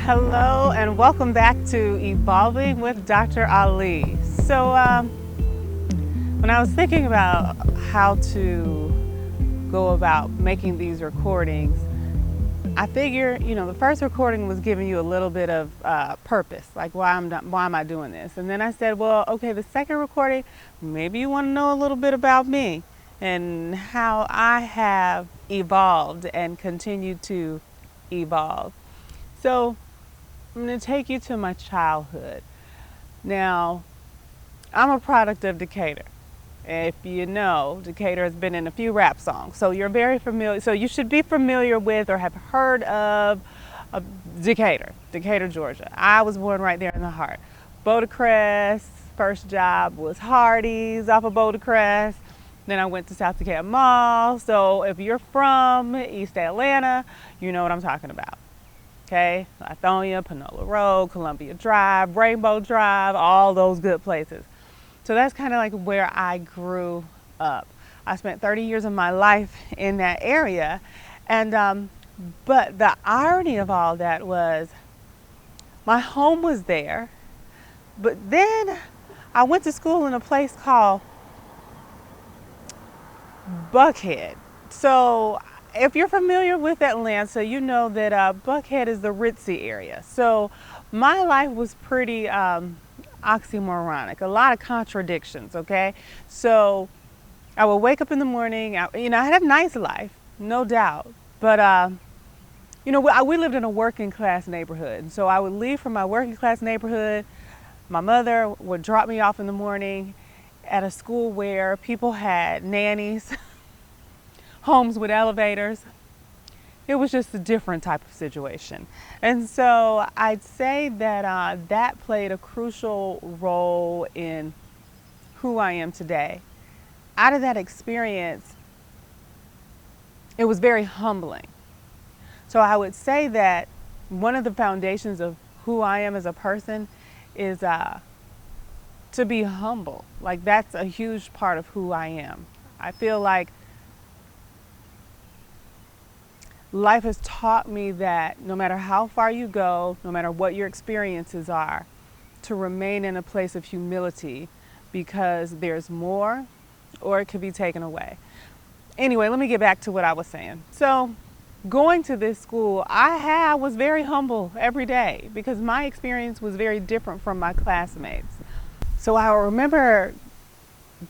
Hello and welcome back to Evolving with Dr. Ali. So when I was thinking about how to go about making these recordings, I figure, the first recording was giving you a little bit of purpose, like why am I doing this? And then I said, well, okay, the second recording, maybe you want to know a little bit about me and how I have evolved and continue to evolve. So I'm going to take you to my childhood. Now, I'm a product of Decatur. If you know, Decatur has been in a few rap songs, so you're very familiar. So you should be familiar with or have heard of Decatur, Georgia. I was born right there in the heart. Bodecrest, first job was Hardee's off of Bodecrest. Then I went to South Decatur Mall. So if you're from East Atlanta, you know what I'm talking about. Okay, Lithonia, Panola Road, Columbia Drive, Rainbow Drive, all those good places. So that's kind of like where I grew up. I spent 30 years of my life in that area. And but the irony of all that was my home was there, but then I went to school in a place called Buckhead. So if you're familiar with Atlanta, you know that Buckhead is the ritzy area. So my life was pretty oxymoronic, a lot of contradictions, okay? So I would wake up in the morning, I had a nice life, no doubt. But, we lived in a working class neighborhood. And so I would leave from my working class neighborhood. My mother would drop me off in the morning at a school where people had nannies, homes with elevators. It was just a different type of situation. And so I'd say that that played a crucial role in who I am today. Out of that experience, it was very humbling. So I would say that one of the foundations of who I am as a person is to be humble. Like, that's a huge part of who I am. I feel like life has taught me that no matter how far you go, no matter what your experiences are, to remain in a place of humility, because there's more or it could be taken away. Anyway, let me get back to what I was saying. So going to this school, I was very humble every day because my experience was very different from my classmates. So I remember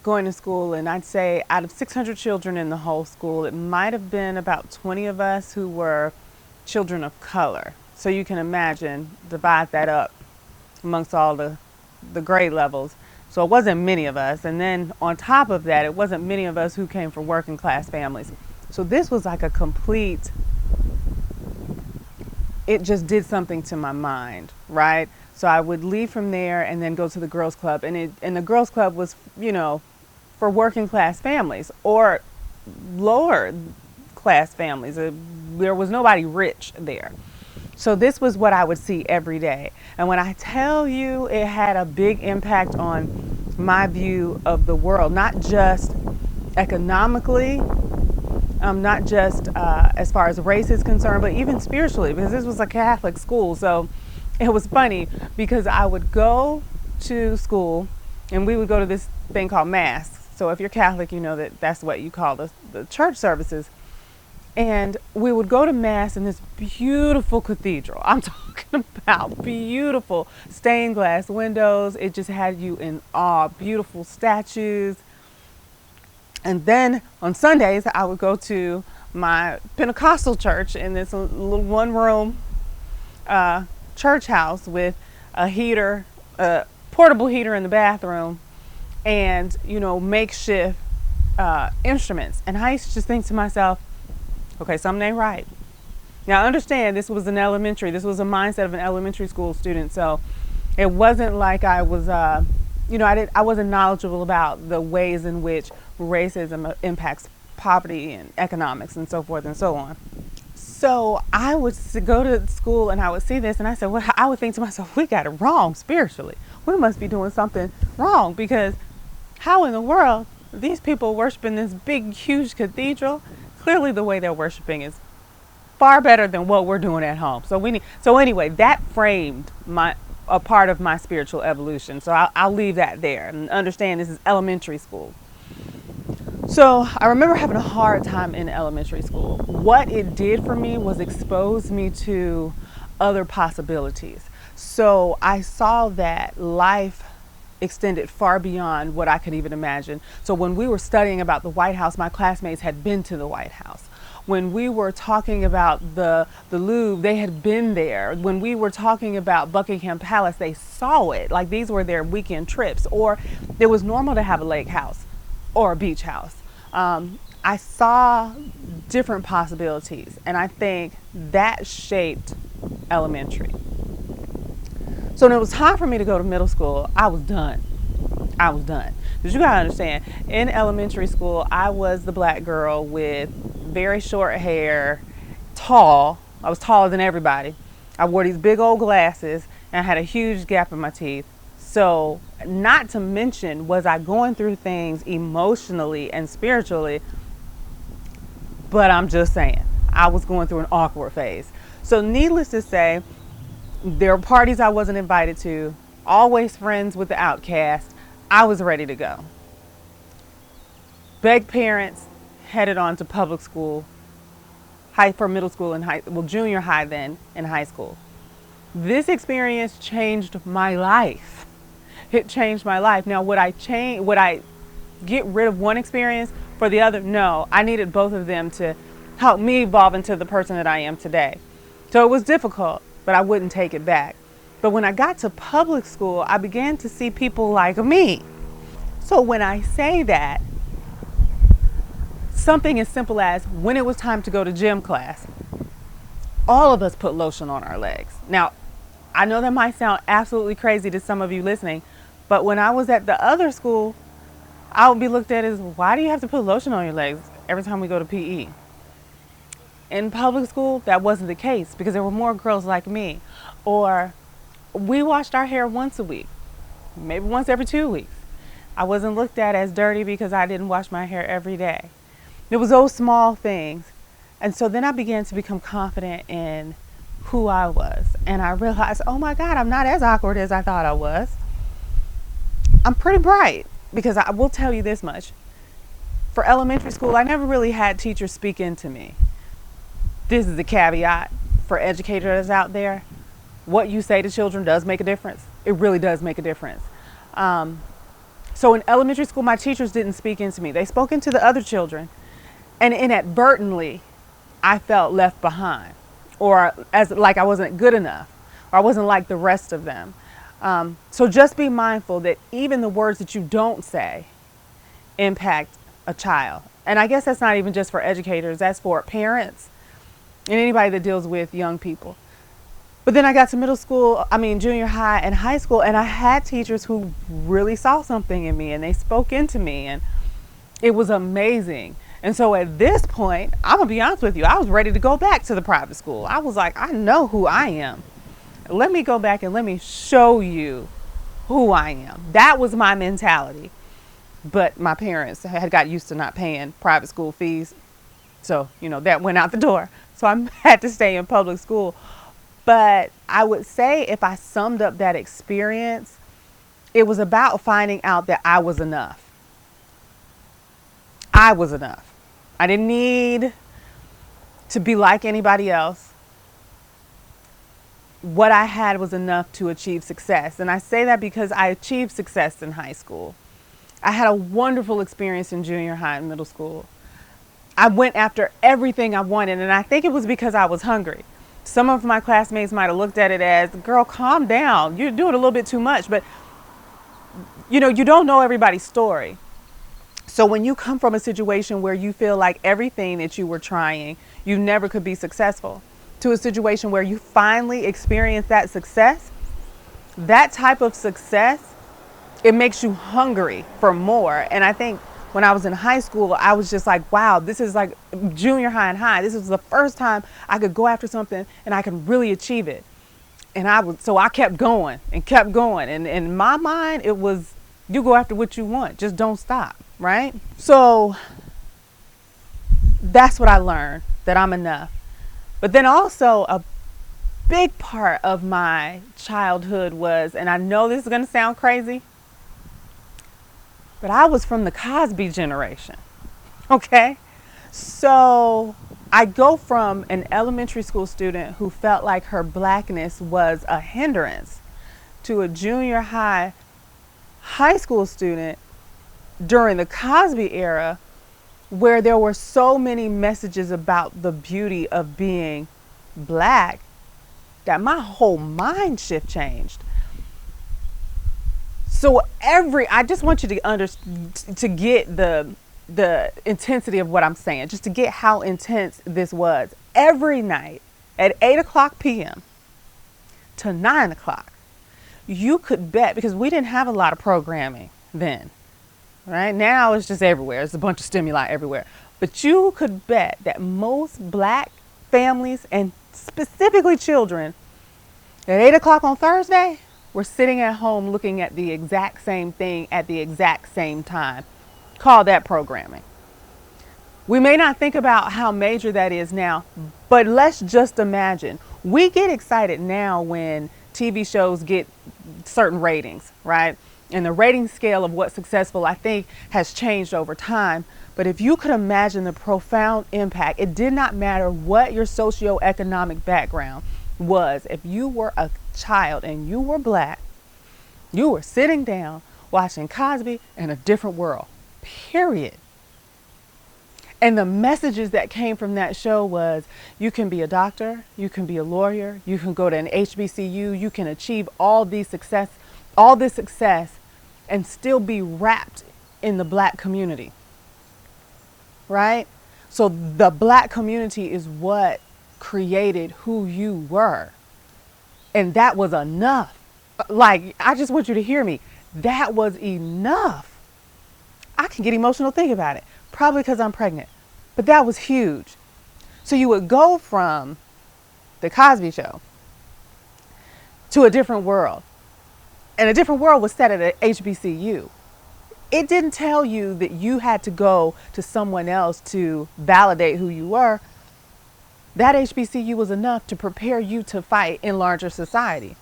going to school, and I'd say out of 600 children in the whole school, it might have been about 20 of us who were children of color. So you can imagine, divide that up amongst all the grade levels. So it wasn't many of us. And then on top of that, it wasn't many of us who came from working class families. So this was like a complete, it just did something to my mind, right? So I would leave from there and then go to the girls' club. And the girls' club was, for working class families or lower class families. There was nobody rich there. So this was what I would see every day. And when I tell you it had a big impact on my view of the world, not just economically, not just as far as race is concerned, but even spiritually, because this was a Catholic school. So it was funny because I would go to school and we would go to this thing called Mass. So if you're Catholic, you know that that's what you call the church services. And we would go to Mass in this beautiful cathedral. I'm talking about beautiful stained glass windows. It just had you in awe, beautiful statues. And then on Sundays, I would go to my Pentecostal church in this little one-room church house with a heater, a portable heater in the bathroom, and makeshift instruments. And I used to just think to myself, okay, something ain't right. Now understand, this was a mindset of an elementary school student. So it wasn't like I was I wasn't knowledgeable about the ways in which racism impacts poverty and economics and so forth and so on. So I would go to school and I would see this and I said, well, I would think to myself, we got it wrong spiritually. We must be doing something wrong, because how in the world these people worship in this big, huge cathedral? Clearly the way they're worshiping is far better than what we're doing at home. So anyway, that framed a part of my spiritual evolution. So I'll leave that there and understand this is elementary school. So I remember having a hard time in elementary school. What it did for me was expose me to other possibilities. So I saw that life extended far beyond what I could even imagine. So when we were studying about the White House, my classmates had been to the White House. When we were talking about the Louvre, they had been there. When we were talking about Buckingham Palace, they saw it. Like these were their weekend trips. Or it was normal to have a lake house or a beach house. I saw different possibilities, and I think that shaped elementary. So when it was time for me to go to middle school, I was done. Because you gotta understand, in elementary school, I was the black girl with very short hair, tall. I was taller than everybody. I wore these big old glasses, and I had a huge gap in my teeth. So, not to mention, was I going through things emotionally and spiritually, but I'm just saying, I was going through an awkward phase. So, needless to say, there were parties I wasn't invited to, always friends with the outcast. I was ready to go. Begged parents, headed on to public school, for middle school and junior high then, and high school. This experience changed my life. It changed my life. Now, would I get rid of one experience for the other? No, I needed both of them to help me evolve into the person that I am today. So it was difficult, but I wouldn't take it back. But when I got to public school, I began to see people like me. So when I say that, something as simple as when it was time to go to gym class, all of us put lotion on our legs. Now, I know that might sound absolutely crazy to some of you listening, but when I was at the other school, I would be looked at as, why do you have to put lotion on your legs every time we go to PE? In public school, that wasn't the case because there were more girls like me. Or we washed our hair once a week, maybe once every 2 weeks. I wasn't looked at as dirty because I didn't wash my hair every day. It was those small things. And so then I began to become confident in who I was. And I realized, oh my God, I'm not as awkward as I thought I was. I'm pretty bright, because I will tell you this much. For elementary school, I never really had teachers speak into me. This is the caveat for educators out there. What you say to children does make a difference. It really does make a difference. So in elementary school, my teachers didn't speak into me. They spoke into the other children. And inadvertently, I felt left behind, or as like I wasn't good enough, or I wasn't like the rest of them. So just be mindful that even the words that you don't say impact a child. And I guess that's not even just for educators, that's for parents and anybody that deals with young people. But then I got to junior high and high school, and I had teachers who really saw something in me and they spoke into me, and it was amazing. And so at this point, I'm gonna be honest with you, I was ready to go back to the private school. I was like, I know who I am. Let me go back and let me show you who I am. That was my mentality. But my parents had got used to not paying private school fees. So, that went out the door. So I had to stay in public school. But I would say if I summed up that experience, it was about finding out that I was enough. I was enough. I didn't need to be like anybody else. What I had was enough to achieve success. And I say that because I achieved success in high school. I had a wonderful experience in junior high and middle school. I went after everything I wanted, and I think it was because I was hungry. Some of my classmates might have looked at it as, girl, calm down. You're doing a little bit too much. But, you don't know everybody's story. So when you come from a situation where you feel like everything that you were trying, you never could be successful, to a situation where you finally experience that success, that type of success, it makes you hungry for more. And I think when I was in high school, I was just like, wow, this is like junior high and high. This was the first time I could go after something and I could really achieve it. And I kept going and kept going. And in my mind, it was, you go after what you want, just don't stop, right? So that's what I learned, that I'm enough. But then also a big part of my childhood was, and I know this is going to sound crazy, but I was from the Cosby generation. Okay? So I go from an elementary school student who felt like her blackness was a hindrance to a junior high school student during the Cosby era where there were so many messages about the beauty of being black that my whole mind shift changed. So I just want you to get the intensity of what I'm saying, just to get how intense this was. Every night at 8:00 p.m. to 9:00, you could bet, because we didn't have a lot of programming then, right? Now it's just everywhere. There's a bunch of stimuli everywhere. But you could bet that most black families, and specifically children, at 8:00 on Thursday, were sitting at home looking at the exact same thing at the exact same time. Call that programming. We may not think about how major that is now, but let's just imagine. We get excited now when TV shows get certain ratings, right? And the rating scale of what's successful, I think, has changed over time. But if you could imagine the profound impact, it did not matter what your socioeconomic background was. If you were a child and you were black, you were sitting down watching Cosby in a different world, period. And the messages that came from that show was, you can be a doctor, you can be a lawyer, you can go to an HBCU, you can achieve all this success and still be wrapped in the black community, right? So the black community is what created who you were. And that was enough. Like, I just want you to hear me. That was enough. I can get emotional thinking about it, probably because I'm pregnant. But that was huge. So you would go from the Cosby Show to a different world. And a different world was set at a HBCU. It didn't tell you that you had to go to someone else to validate who you were. That HBCU was enough to prepare you to fight in larger society.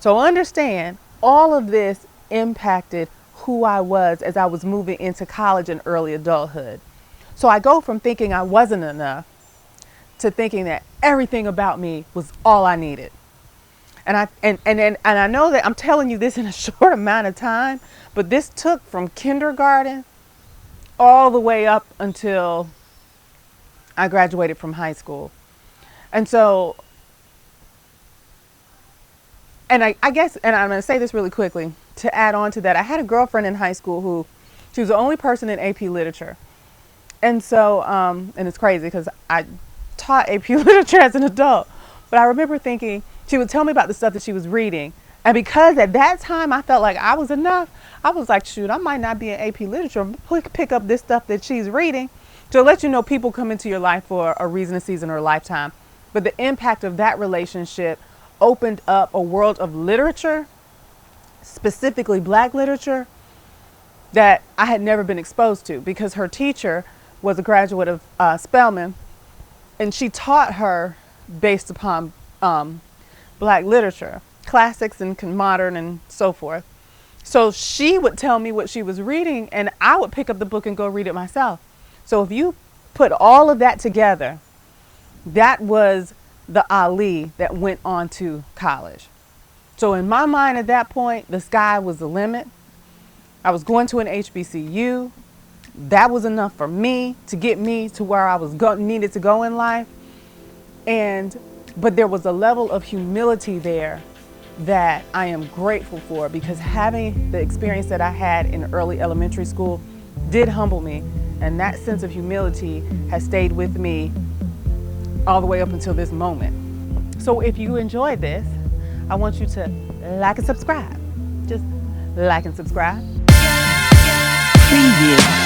So understand, all of this impacted who I was as I was moving into college and early adulthood. So I go from thinking I wasn't enough to thinking that everything about me was all I needed. And I know that I'm telling you this in a short amount of time, but this took from kindergarten all the way up until I graduated from high school. And so, and I guess, and I'm going to say this really quickly to add on to that. I had a girlfriend in high school who, she was the only person in AP literature. And so, and it's crazy because I taught AP literature as an adult, but I remember thinking, she would tell me about the stuff that she was reading. And because at that time I felt like I was enough, I was like, shoot, I might not be in AP literature, but pick up this stuff that she's reading. To let you know, people come into your life for a reason, a season, or a lifetime. But the impact of that relationship opened up a world of literature, specifically black literature, that I had never been exposed to, because her teacher was a graduate of Spelman, and she taught her based upon black literature, classics and modern and so forth. So she would tell me what she was reading, and I would pick up the book and go read it myself. So if you put all of that together, that was the Ali that went on to college. So in my mind at that point, the sky was the limit. I was going to an HBCU. That was enough for me to get me to where I was needed to go in life. But there was a level of humility there that I am grateful for, because having the experience that I had in early elementary school did humble me. And that sense of humility has stayed with me all the way up until this moment. So if you enjoyed this, I want you to like and subscribe. Just like and subscribe. Preview.